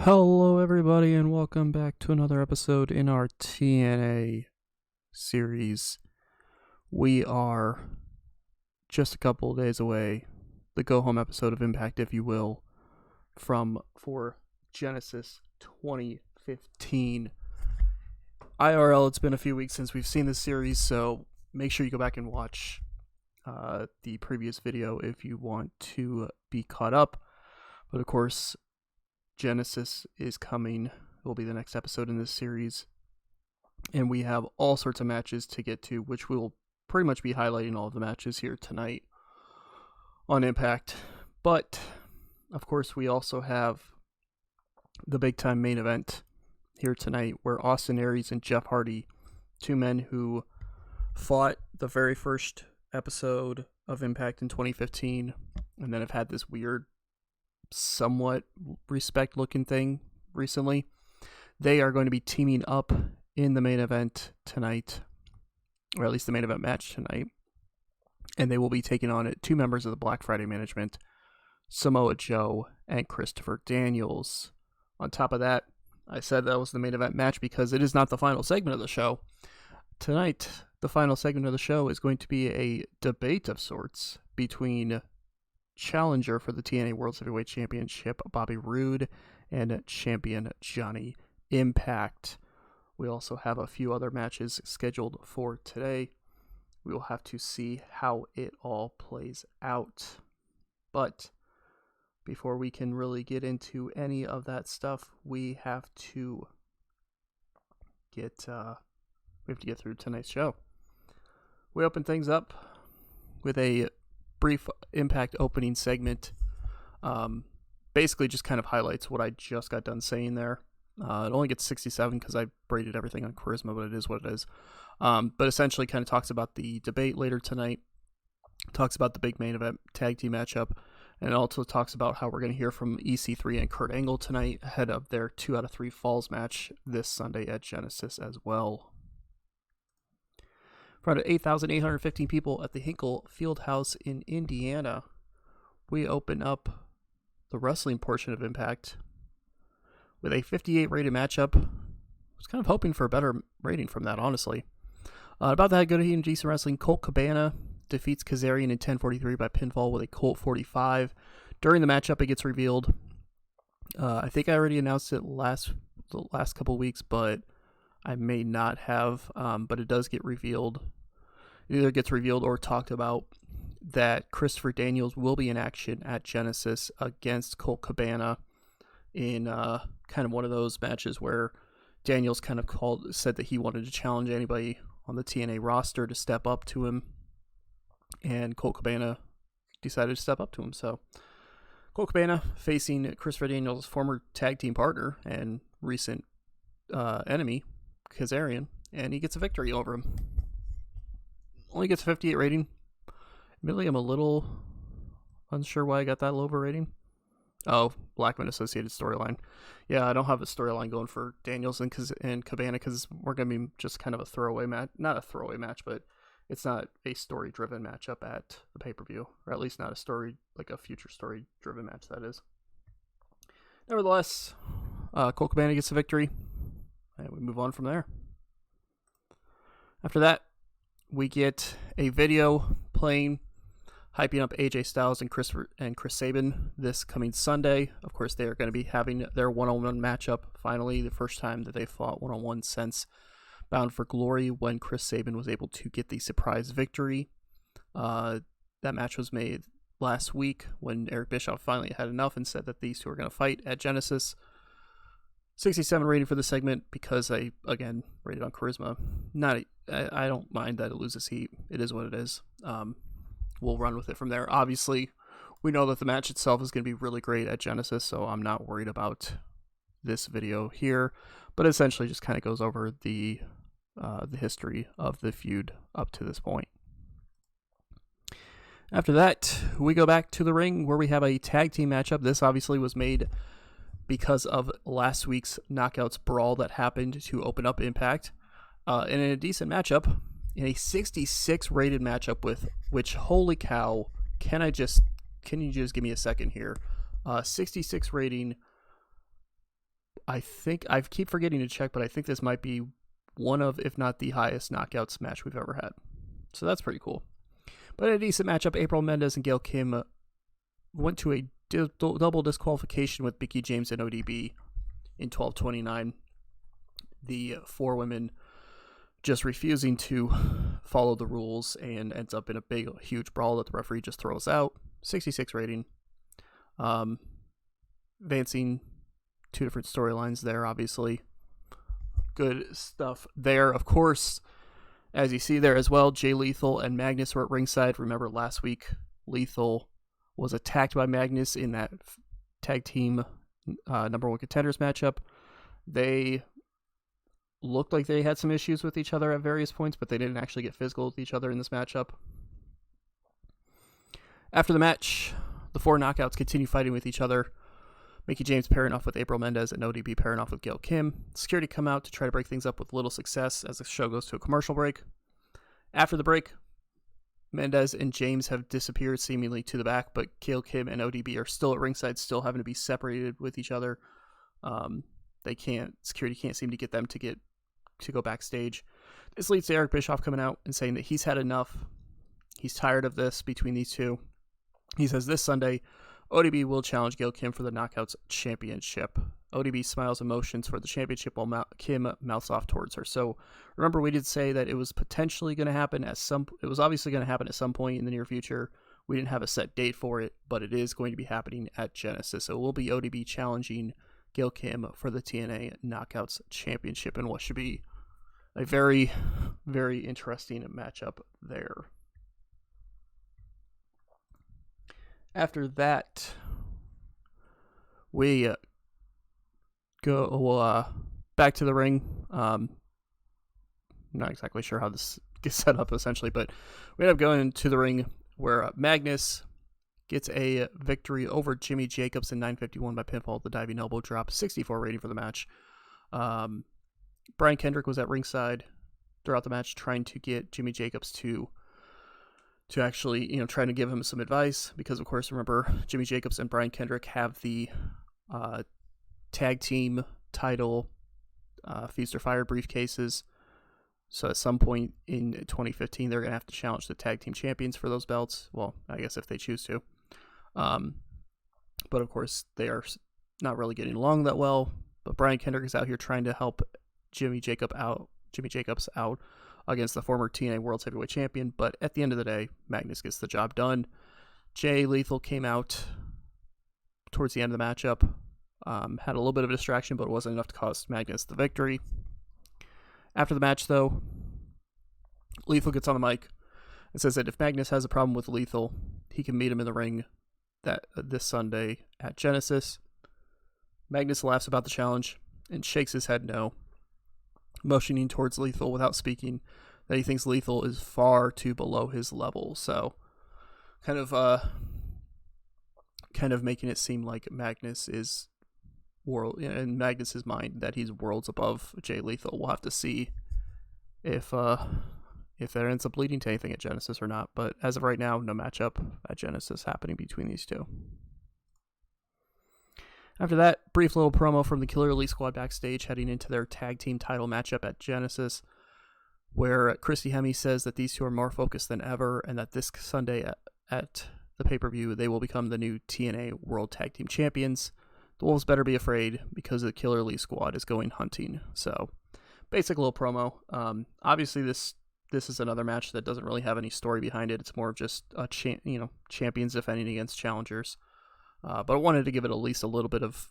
Hello, everybody, and welcome back to another episode in our TNA series. We are just a couple of days away, the go-home episode of Impact, if you will, for Genesis 2015. IRL, it's been a few weeks since we've seen this series, so make sure you go back and watch the previous video if you want to be caught up. But of course, Genesis is coming. It will be the next episode in this series. And we have all sorts of matches to get to, which we will pretty much be highlighting all of the matches here tonight on Impact. But, of course, we also have the big-time main event here tonight, where Austin Aries and Jeff Hardy, two men who fought the very first episode of Impact in 2015, and then have had this weird somewhat respect looking thing recently. They are going to be teaming up in the main event tonight, or at least the main event match tonight, and they will be taking on two members of the Black Friday management, Samoa Joe and Christopher Daniels. On top of that, I said that was the main event match because it is not the final segment of the show. Tonight, the final segment of the show is going to be a debate of sorts between challenger for the TNA World Heavyweight Championship, Bobby Roode, and champion Johnny Impact. We also have a few other matches scheduled for today. We will have to see how it all plays out. But before we can really get into any of that stuff, we have to get through tonight's show. We open things up with a brief Impact opening segment. Basically just kind of highlights what I just got done saying there. It only gets 67 because I braided everything on charisma, but it is what it is. But essentially kind of talks about the debate later tonight, talks about the big main event tag team matchup, and it also talks about how we're going to hear from EC3 and Kurt Angle tonight ahead of their 2 out of 3 Falls match this Sunday at Genesis as well. In front of 8,815 people at the Hinkle Fieldhouse in Indiana, we open up the wrestling portion of Impact with a 58 rated matchup. I was kind of hoping for a better rating from that, honestly. About that, go to Heat and Decent Wrestling. Colt Cabana defeats Kazarian in 10:43 by pinfall with a Colt 45. During the matchup, it gets revealed. I think I already announced it the last couple weeks, but I may not have, but it does get revealed. It either gets revealed or talked about that Christopher Daniels will be in action at Genesis against Colt Cabana in kind of one of those matches where Daniels kind of said that he wanted to challenge anybody on the TNA roster to step up to him, and Colt Cabana decided to step up to him. So Colt Cabana facing Christopher Daniels' former tag team partner and recent enemy, Kazarian, and he gets a victory over him. Only gets a 58 rating. Admittedly, I'm a little unsure why I got that low of a rating. Oh, Blackman associated storyline. Yeah, I don't have a storyline going for Daniels and Cabana because we're going to be just kind of a throwaway match. Not a throwaway match, but it's not a story-driven matchup at the pay-per-view, or at least not a story, like a future story-driven match, that is. Nevertheless, Colt Cabana gets a victory, and we move on from there. After that, we get a video playing, hyping up AJ Styles and Chris Sabin this coming Sunday. Of course, they are going to be having their one-on-one matchup, finally, the first time that they fought one-on-one since Bound for Glory, when Chris Sabin was able to get the surprise victory. That match was made last week when Eric Bischoff finally had enough and said that these two are going to fight at Genesis. 67 rating for the segment because I, again, rated on charisma. I don't mind that it loses heat. It is what it is. We'll run with it from there. Obviously, we know that the match itself is going to be really great at Genesis, so I'm not worried about this video here. But essentially just kind of goes over the history of the feud up to this point. After that, we go back to the ring where we have a tag team matchup. This obviously was made because of last week's Knockouts Brawl that happened to open up Impact. And in a decent matchup, in a 66 rated matchup with which, holy cow, can you just give me a second here? 66 rating I think I keep forgetting to check, but I think this might be one of, if not the highest knockouts match we've ever had. So that's pretty cool. But in a decent matchup, April Mendez and Gail Kim went to a double disqualification with Mickie James and ODB in 12:29. The four women just refusing to follow the rules and ends up in a big, huge brawl that the referee just throws out. 66 rating. Advancing two different storylines there, obviously. Good stuff there. Of course, as you see there as well, Jay Lethal and Magnus were at ringside. Remember last week, Lethal was attacked by Magnus in that tag team number one contenders matchup. They looked like they had some issues with each other at various points, but they didn't actually get physical with each other in this matchup. After the match, the four knockouts continue fighting with each other. Mickie James pairing off with April Mendez and ODB pairing off with Gail Kim. Security come out to try to break things up with little success as the show goes to a commercial break. After the break, Mendez and James have disappeared seemingly to the back, but Gail Kim and ODB are still at ringside, still having to be separated with each other. Security can't seem to get them to go backstage. This leads to Eric Bischoff coming out and saying that he's had enough. He's tired of this between these two. He says this Sunday, ODB will challenge Gail Kim for the Knockouts Championship. ODB smiles emotions for the championship while Kim mouths off towards her. So remember, we did say that it was potentially going to happen it was obviously going to happen at some point in the near future. We didn't have a set date for it, but it is going to be happening at Genesis. So it will be ODB challenging Gail Kim for the TNA Knockouts Championship in what should be a very, very interesting matchup there. After that, we go back to the ring. I'm not exactly sure how this gets set up, essentially, but we end up going to the ring where Magnus gets a victory over Jimmy Jacobs in 9:51 by pinfall with the diving elbow drop. 64 rating for the match. Brian Kendrick was at ringside throughout the match trying to get Jimmy Jacobs to actually, trying to give him some advice because, of course, remember, Jimmy Jacobs and Brian Kendrick have the tag team title Feast or Fire briefcases. So at some point in 2015, they're going to have to challenge the tag team champions for those belts. Well, I guess if they choose to. But, of course, they are not really getting along that well. But Brian Kendrick is out here trying to help Jimmy Jacobs out against the former TNA World Heavyweight Champion, but at the end of the day, Magnus gets the job done. Jay Lethal came out towards the end of the matchup, had a little bit of a distraction, but it wasn't enough to cost Magnus the victory. After the match, though, Lethal gets on the mic and says that if Magnus has a problem with Lethal, he can meet him in the ring this Sunday at Genesis. Magnus laughs about the challenge and shakes his head no, motioning towards Lethal without speaking, that he thinks Lethal is far too below his level. So kind of making it seem like Magnus is in Magnus's mind that he's worlds above Jay Lethal. We'll have to see if that ends up leading to anything at Genesis or not. But as of right now, no matchup at Genesis happening between these two. After that, brief little promo from the Killer Elite Squad backstage heading into their tag team title matchup at Genesis, where Christy Hemme says that these two are more focused than ever and that this Sunday at the pay-per-view, they will become the new TNA World Tag Team Champions. The Wolves better be afraid because the Killer Elite Squad is going hunting. So, basic little promo. Obviously, this is another match that doesn't really have any story behind it. It's more of just champions defending against challengers. But I wanted to give it at least a little bit of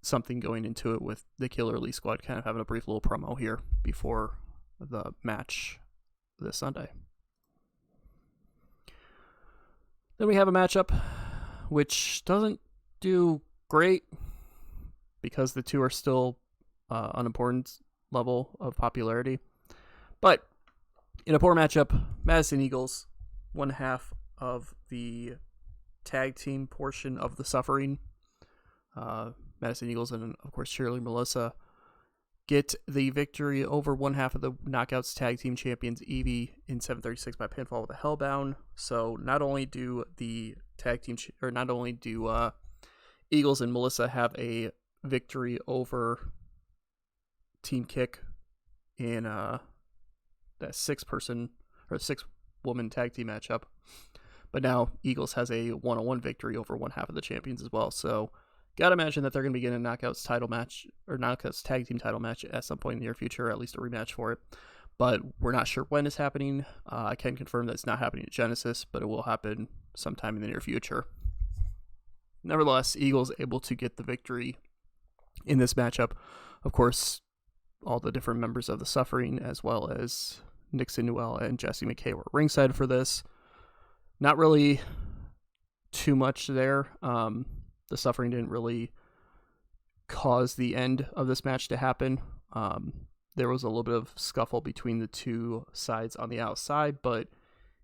something going into it with the Killer Elite Squad kind of having a brief little promo here before the match this Sunday. Then we have a matchup which doesn't do great because the two are still unimportant level of popularity. But in a poor matchup, Madison Eagles, one half of the tag team portion of the Suffering, Madison Eagles and of course Shirley Melissa, get the victory over one half of the Knockouts tag team champions Evie in 7:36 by pinfall with a Hellbound. So not only do the tag team Eagles and Melissa have a victory over Team Kick in that 6-woman tag team matchup. But now Eagles has a 1-on-1 victory over one half of the champions as well. So gotta imagine that they're going to be getting a Knockouts title match, or Knockouts tag team title match at some point in the near future, or at least a rematch for it. But we're not sure when it's happening. I can confirm that it's not happening at Genesis, but it will happen sometime in the near future. Nevertheless, Eagles able to get the victory in this matchup. Of course, all the different members of the Suffering, as well as Nixon Newell and Jesse McKay, were ringside for this. Not really too much there. The Suffering didn't really cause the end of this match to happen. There was a little bit of scuffle between the two sides on the outside, but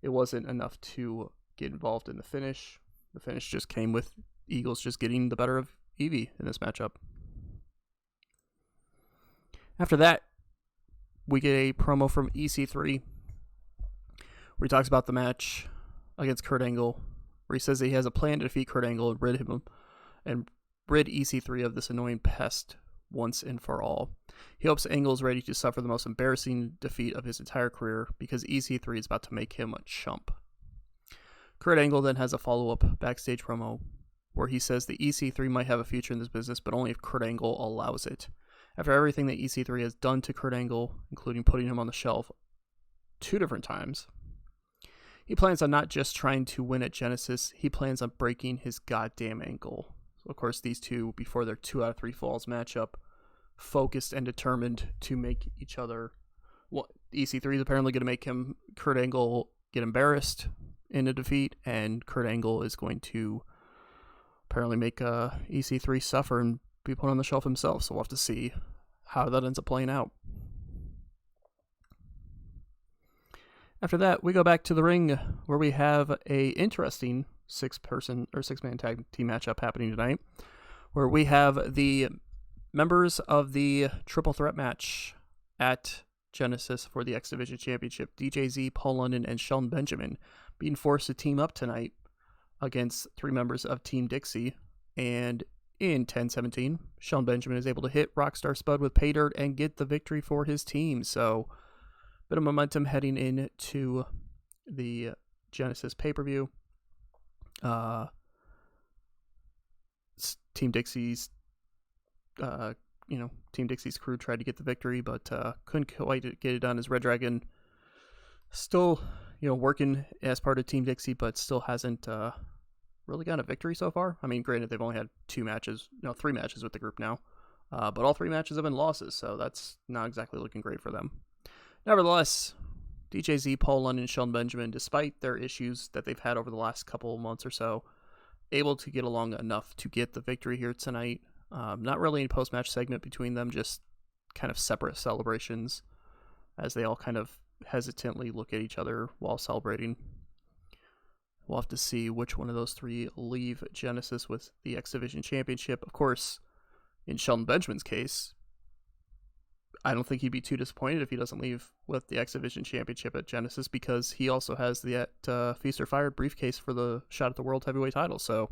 it wasn't enough to get involved in the finish. The finish just came with Eagles just getting the better of Evie in this matchup. After that, we get a promo from EC3 where he talks about the match against Kurt Angle, where he says that he has a plan to defeat Kurt Angle and rid EC3 of this annoying pest once and for all. He hopes Angle is ready to suffer the most embarrassing defeat of his entire career because EC3 is about to make him a chump. Kurt Angle then has a follow-up backstage promo where he says that EC3 might have a future in this business, but only if Kurt Angle allows it. After everything that EC3 has done to Kurt Angle, including putting him on the shelf 2 different times, he plans on not just trying to win at Genesis, he plans on breaking his goddamn ankle. So of course, these two, before their 2 out of 3 falls matchup, focused and determined to make each other. Well, EC3 is apparently going to make Kurt Angle get embarrassed in a defeat, and Kurt Angle is going to apparently make EC3 suffer and be put on the shelf himself. So we'll have to see how that ends up playing out. After that, we go back to the ring where we have a interesting 6-man tag team matchup happening tonight, where we have the members of the triple threat match at Genesis for the X Division Championship, DJZ, Paul London, and Shelton Benjamin, being forced to team up tonight against 3 members of Team Dixie. And in 10-17, Shelton Benjamin is able to hit Rockstar Spud with pay dirt and get the victory for his team. So bit of momentum heading into the Genesis pay-per-view. Team Dixie's crew tried to get the victory, but couldn't quite get it done, as Red Dragon still, working as part of Team Dixie, but still hasn't really gotten a victory so far. I mean, granted, they've only had 3 matches with the group now, but all 3 matches have been losses, so that's not exactly looking great for them. Nevertheless, DJZ, Paul London, and Shelton Benjamin, despite their issues that they've had over the last couple of months or so, able to get along enough to get the victory here tonight. Not really any post-match segment between them, just kind of separate celebrations as they all kind of hesitantly look at each other while celebrating. We'll have to see which one of those 3 leave Genesis with the X Division Championship. Of course, in Shelton Benjamin's case, I don't think he'd be too disappointed if he doesn't leave with the X Division Championship at Genesis, because he also has the Feast or Fired briefcase for the shot at the World Heavyweight title. So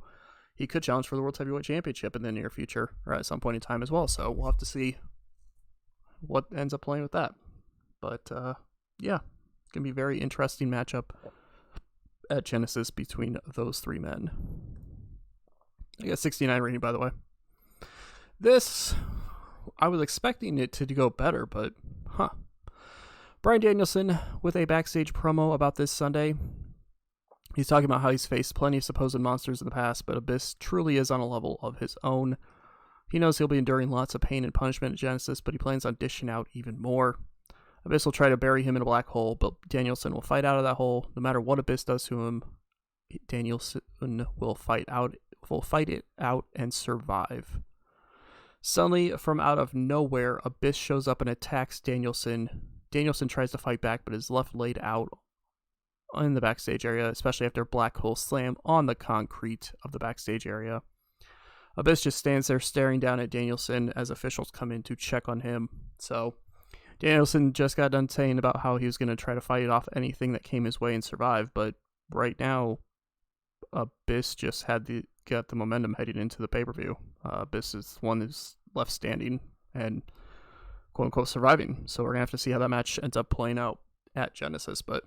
he could challenge for the World Heavyweight Championship in the near future, or at some point in time as well. So we'll have to see what ends up playing with that. But yeah, it's going to be a very interesting matchup at Genesis between those 3 men. I got 69 rating, by the way. This, I was expecting it to go better, but Bryan Danielson with a backstage promo about this Sunday. He's talking about how he's faced plenty of supposed monsters in the past, but Abyss truly is on a level of his own. He knows he'll be enduring lots of pain and punishment at Genesis, but he plans on dishing out even more. Abyss will try to bury him in a black hole, but Danielson will fight out of that hole. No matter what Abyss does to him, Danielson will fight it out and survive. Suddenly, from out of nowhere, Abyss shows up and attacks Danielson. Danielson tries to fight back, but is left laid out in the backstage area, especially after a black hole slam on the concrete of the backstage area. Abyss just stands there staring down at Danielson as officials come in to check on him. So Danielson just got done saying about how he was going to try to fight off anything that came his way and survive, but right now Abyss just got the momentum heading into the pay-per-view. This is one who's left standing and quote-unquote surviving. So we're going to have to see how that match ends up playing out at Genesis. But,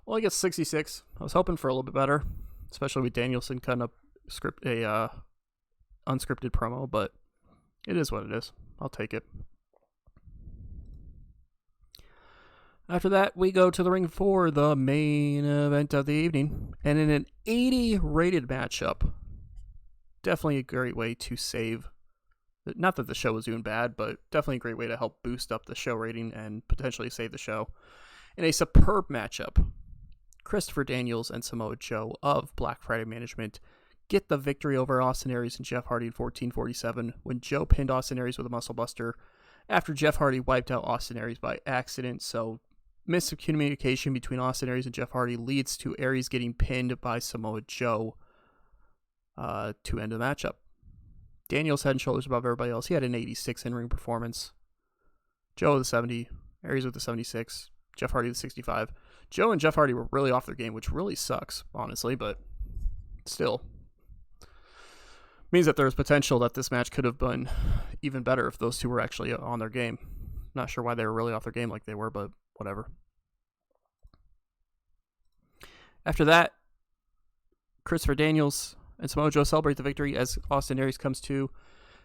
well, I guess 66. I was hoping for a little bit better, especially with Danielson cutting up unscripted promo, but it is what it is. I'll take it. After that, we go to the ring for the main event of the evening. And in an 80 rated matchup, definitely a great way to save. Not that the show was doing bad, but definitely a great way to help boost up the show rating and potentially save the show. In a superb matchup, Christopher Daniels and Samoa Joe of Black Friday Management get the victory over Austin Aries and Jeff Hardy in 14:47 when Joe pinned Austin Aries with a muscle buster after Jeff Hardy wiped out Austin Aries by accident. So miscommunication between Austin Aries and Jeff Hardy leads to Aries getting pinned by Samoa Joe to end the matchup. Daniels head and shoulders above everybody else. He had an 86 in-ring performance. Joe with a 70, Aries with a 76, Jeff Hardy with 65. Joe and Jeff Hardy were really off their game, which really sucks, honestly, but still. Means that there's potential that this match could have been even better if those two were actually on their game. Not sure why they were really off their game like they were, but whatever. After that, Christopher Daniels and Samoa Joe celebrate the victory as Austin Aries comes to,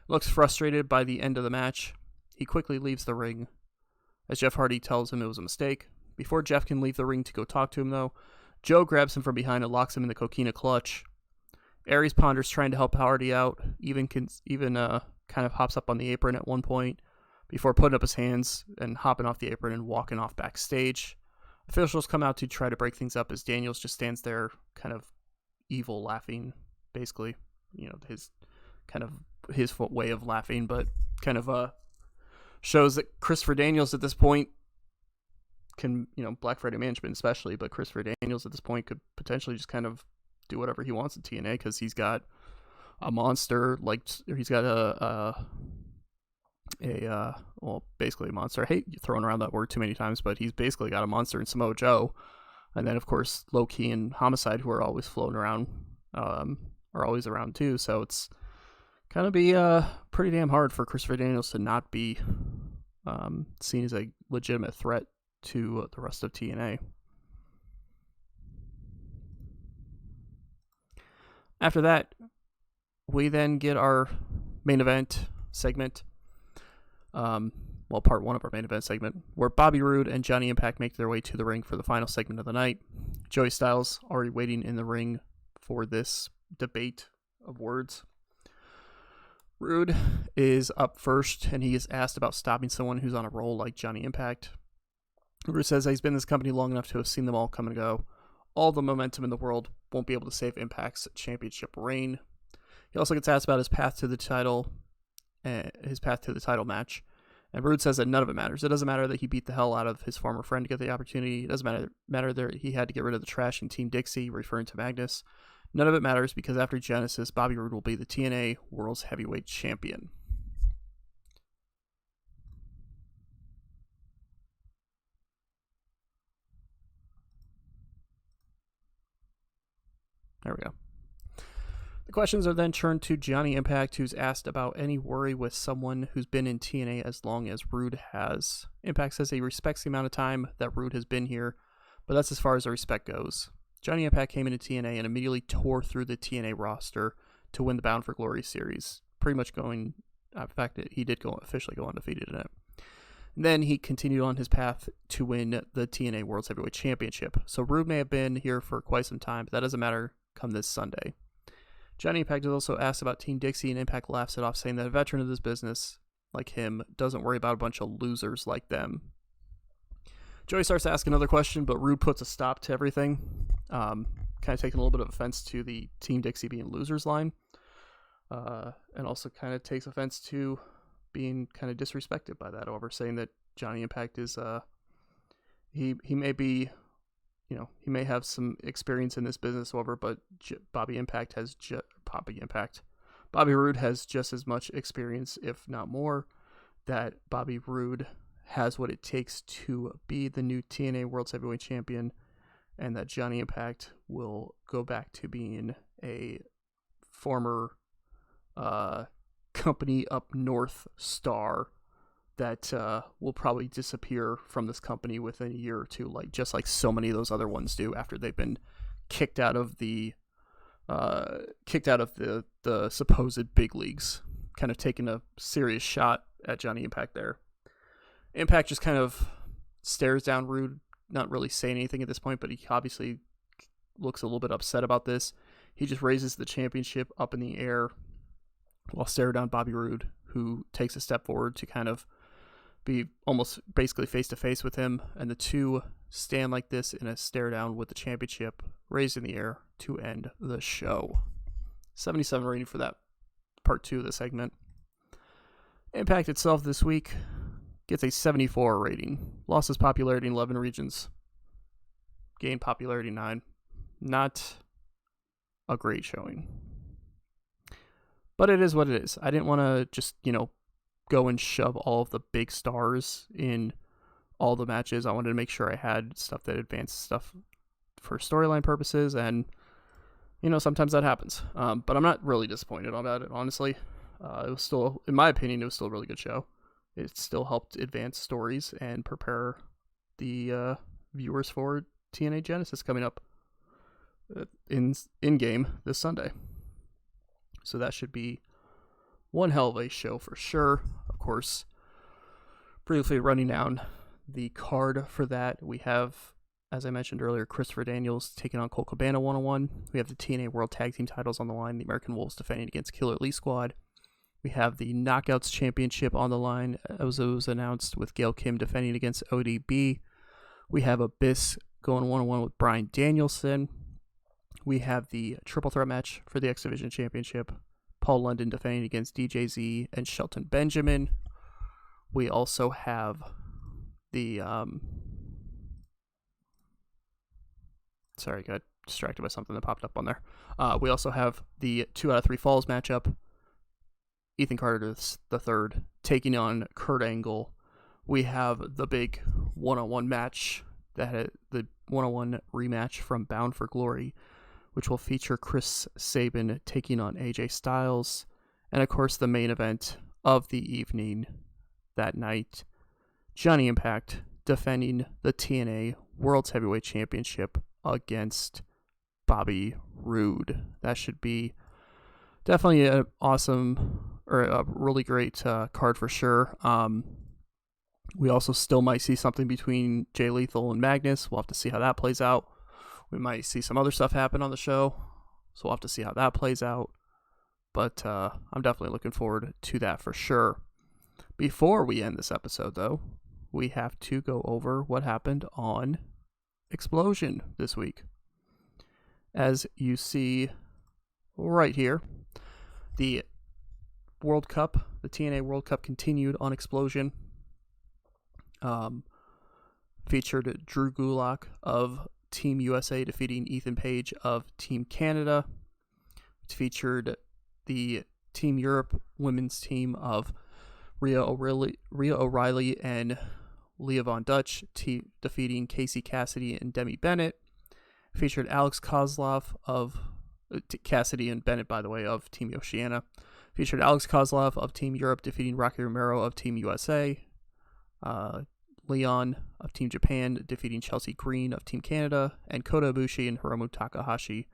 looks frustrated by the end of the match. He quickly leaves the ring as Jeff Hardy tells him it was a mistake. Before Jeff can leave the ring to go talk to him, though, Joe grabs him from behind and locks him in the coquina clutch. Aries ponders trying to help Hardy out, even kind of hops up on the apron at one point before putting up his hands and hopping off the apron and walking off backstage. Officials come out to try to break things up as Daniels just stands there kind of evil laughing, basically. His way of laughing, but kind of shows that Christopher Daniels at this point can, Black Friday Management especially, but Christopher Daniels at this point could potentially just kind of do whatever he wants in TNA because he's got a monster, he's got basically a monster. I hate throwing around that word too many times, but he's basically got a monster in Samoa Joe. And then, of course, Low-Key and Homicide, who are always floating around, are always around too. So it's kind of be pretty damn hard for Christopher Daniels to not be seen as a legitimate threat to the rest of TNA. After that, we then get our main event segment. Part one of our main event segment, where Bobby Roode and Johnny Impact make their way to the ring for the final segment of the night. Joey Styles already waiting in the ring for this debate of words. Roode is up first, and he is asked about stopping someone who's on a roll like Johnny Impact. Roode says that he's been in this company long enough to have seen them all come and go. All the momentum in the world won't be able to save Impact's championship reign. He also gets asked about his path to the title match. And Roode says that none of it matters. It doesn't matter that he beat the hell out of his former friend to get the opportunity. It doesn't matter that he had to get rid of the trash in Team Dixie, referring to Magnus. None of it matters because after Genesis, Bobby Roode will be the TNA World's Heavyweight Champion. There we go. The questions are then turned to Johnny Impact, who's asked about any worry with someone who's been in TNA as long as Roode has. Impact says he respects the amount of time that Roode has been here, but that's as far as the respect goes. Johnny Impact came into TNA and immediately tore through the TNA roster to win the Bound for Glory series, pretty much going, in fact, he did officially go undefeated in it. And then he continued on his path to win the TNA World's Heavyweight Championship. So Roode may have been here for quite some time, but that doesn't matter come this Sunday. Johnny Impact is also asked about Team Dixie, and Impact laughs it off, saying that a veteran of this business, like him, doesn't worry about a bunch of losers like them. Joey starts to ask another question, but Roode puts a stop to everything, kind of taking a little bit of offense to the Team Dixie being losers line, and also kind of takes offense to being kind of disrespected by that, however, saying that Johnny Impact is, he may be, he may have some experience in this business, however, but Bobby Roode has just as much experience, if not more, that Bobby Roode has what it takes to be the new TNA World Heavyweight Champion, and that Johnny Impact will go back to being a former company up north star that will probably disappear from this company within a year or two, just like so many of those other ones do after they've been kicked out of the supposed big leagues. Kind of taking a serious shot at Johnny Impact there. Impact just kind of stares down Rude, not really saying anything at this point, but he obviously looks a little bit upset about this. He just raises the championship up in the air while staring down Bobby Roode, who takes a step forward to kind of be almost basically face-to-face with him, and the two stand like this in a stare down with the championship raised in the air to end the show. 77 rating for that part 2 of the segment. Impact itself this week gets a 74 rating. Lost its popularity in 11 regions. Gained popularity 9. Not a great showing. But it is what it is. I didn't want to just, go and shove all of the big stars in all the matches. I wanted to make sure I had stuff that advanced stuff for storyline purposes, and sometimes that happens. But I'm not really disappointed about it, honestly. It was still, in my opinion, it was still a really good show. It still helped advance stories and prepare the viewers for TNA Genesis coming up in game this Sunday. So that should be one hell of a show for sure. Of course, briefly running down the card for that, we have, as I mentioned earlier, Christopher Daniels taking on Colt Cabana 1-on-1. We have the TNA World Tag Team titles on the line. The American Wolves defending against Killer Elite Squad. We have the Knockouts Championship on the line, as it was announced, with Gail Kim defending against ODB. We have Abyss going 1-on-1 with Bryan Danielson. We have the triple threat match for the X Division Championship. Paul London defending against DJZ and Shelton Benjamin. We also have the... Sorry, I got distracted by something that popped up on there. We also have the 2 out of 3 falls matchup. Ethan Carter III taking on Kurt Angle. We have the big one-on-one match, the one-on-one rematch from Bound for Glory, which will feature Chris Sabin taking on AJ Styles. And of course, the main event of the evening that night, Johnny Impact defending the TNA World's Heavyweight Championship against Bobby Roode. That should be definitely an awesome, or a really great card for sure. We also still might see something between Jay Lethal and Magnus. We'll have to see how that plays out. We might see some other stuff happen on the show, so we'll have to see how that plays out. But I'm definitely looking forward to that for sure. Before we end this episode, though, we have to go over what happened on Explosion this week. As you see right here, the World Cup, the TNA World Cup continued on Explosion. Featured Drew Gulak of Team USA defeating Ethan Page of Team Canada. It featured the Team Europe women's team of Rhea O'Reilly and Leah Von Dutch defeating Casey Cassidy and Demi Bennett. Featured Alex Kozlov of Cassidy and Bennett, by the way, of Team Oceania. Featured Alex Kozlov of Team Europe defeating Rocky Romero of Team USA. Leon of Team Japan defeating Chelsea Green of Team Canada. And Kota Ibushi and Hiromu Takahashi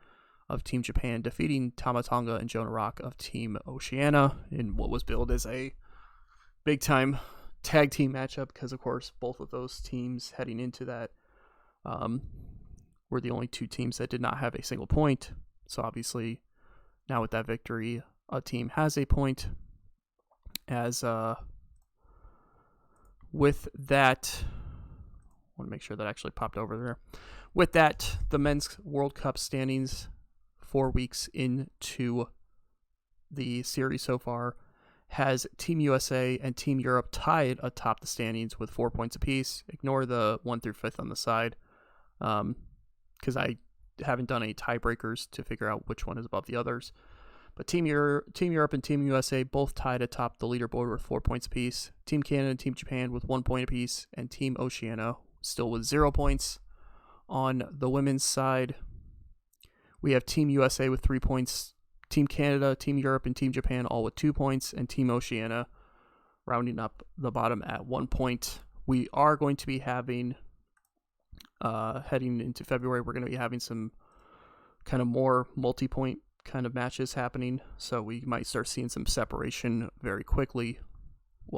of Team Japan defeating Tama Tonga and Jonah Rock of Team Oceania in what was billed as a big-time tag team matchup, because, of course, both of those teams heading into that were the only two teams that did not have a single point. So, obviously, now with that victory, a team has a point. As with that, I want to make sure that actually popped over there. With that, the Men's World Cup standings 4 weeks into the series so far has Team USA and Team Europe tied atop the standings with 4 points apiece. Ignore the 1 through 5th on the side, because I haven't done any tiebreakers to figure out which one is above the others. But Team Europe and Team USA both tied atop the leaderboard with 4 points apiece. Team Canada and Team Japan with 1 point apiece, and Team Oceania still with 0 points. On the women's side, we have Team USA with 3 points Team Canada, Team Europe, and Team Japan all with 2 points, and Team Oceania rounding up the bottom at 1 point. We are going to be having, heading into February, we're going to be having some kind of more multi-point kind of matches happening, so we might start seeing some separation very quickly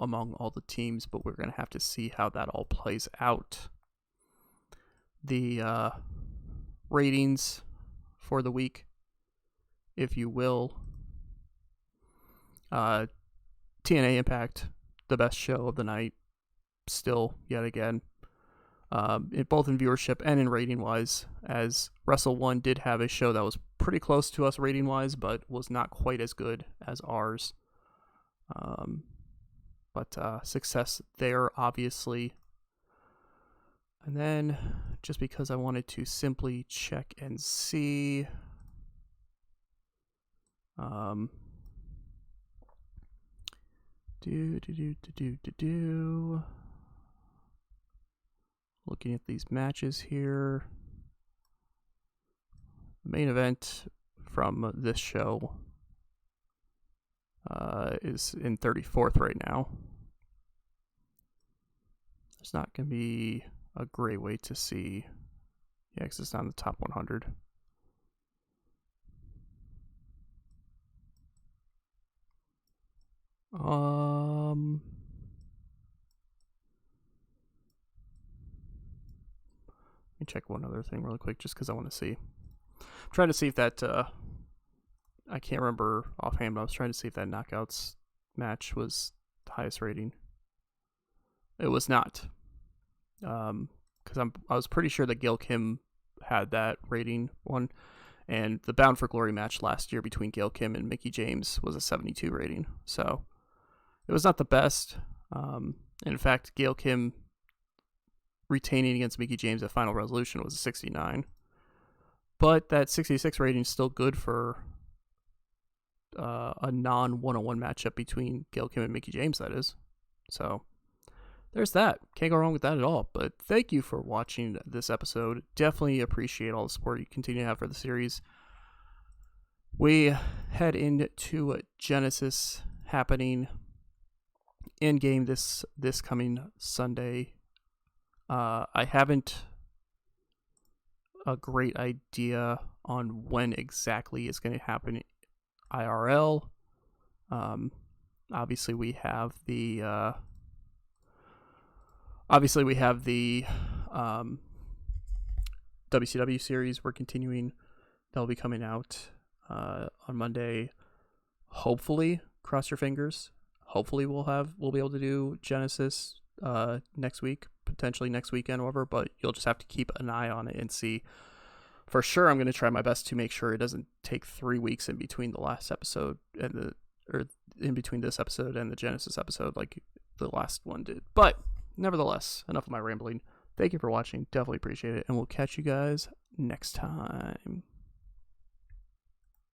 among all the teams, but we're going to have to see how that all plays out. The ratings for the week, if you will. TNA Impact, the best show of the night, still, yet again. Both in viewership and in rating-wise, as Wrestle 1 did have a show that was pretty close to us rating-wise, but was not quite as good as ours. But success there, obviously. And then, just because I wanted to simply check and see... Looking at these matches here. The main event from this show is in 34th right now. There's not going to be a great way to see. Yeah, because it's not in the top 100. Let me check one other thing really quick, just because I want to see. I'm trying to see if that, I can't remember offhand, but I was trying to see if that Knockouts match was the highest rating. It was not. Because I was pretty sure that Gail Kim had that rating one. And the Bound for Glory match last year between Gail Kim and Mickie James was a 72 rating. So it was not the best. And in fact, Gail Kim retaining against Mickie James at Final Resolution was a 69. But that 66 rating is still good for a non-101 matchup between Gail Kim and Mickie James, that is. So there's that. Can't go wrong with that at all. But thank you for watching this episode. Definitely appreciate all the support you continue to have for the series. We head into Genesis happening in-game this coming Sunday. I haven't a great idea on when exactly it's going to happen IRL. Obviously we have the WCW series we're continuing. That'll be coming out on Monday. Hopefully, cross your fingers. Hopefully we'll be able to do Genesis next week, potentially next weekend, whatever, but you'll just have to keep an eye on it and see. For sure, I'm going to try my best to make sure it doesn't take 3 weeks in between the last episode in between this episode and the Genesis episode like the last one did. But nevertheless, enough of my rambling. Thank you for watching. Definitely appreciate it, and we'll catch you guys next time.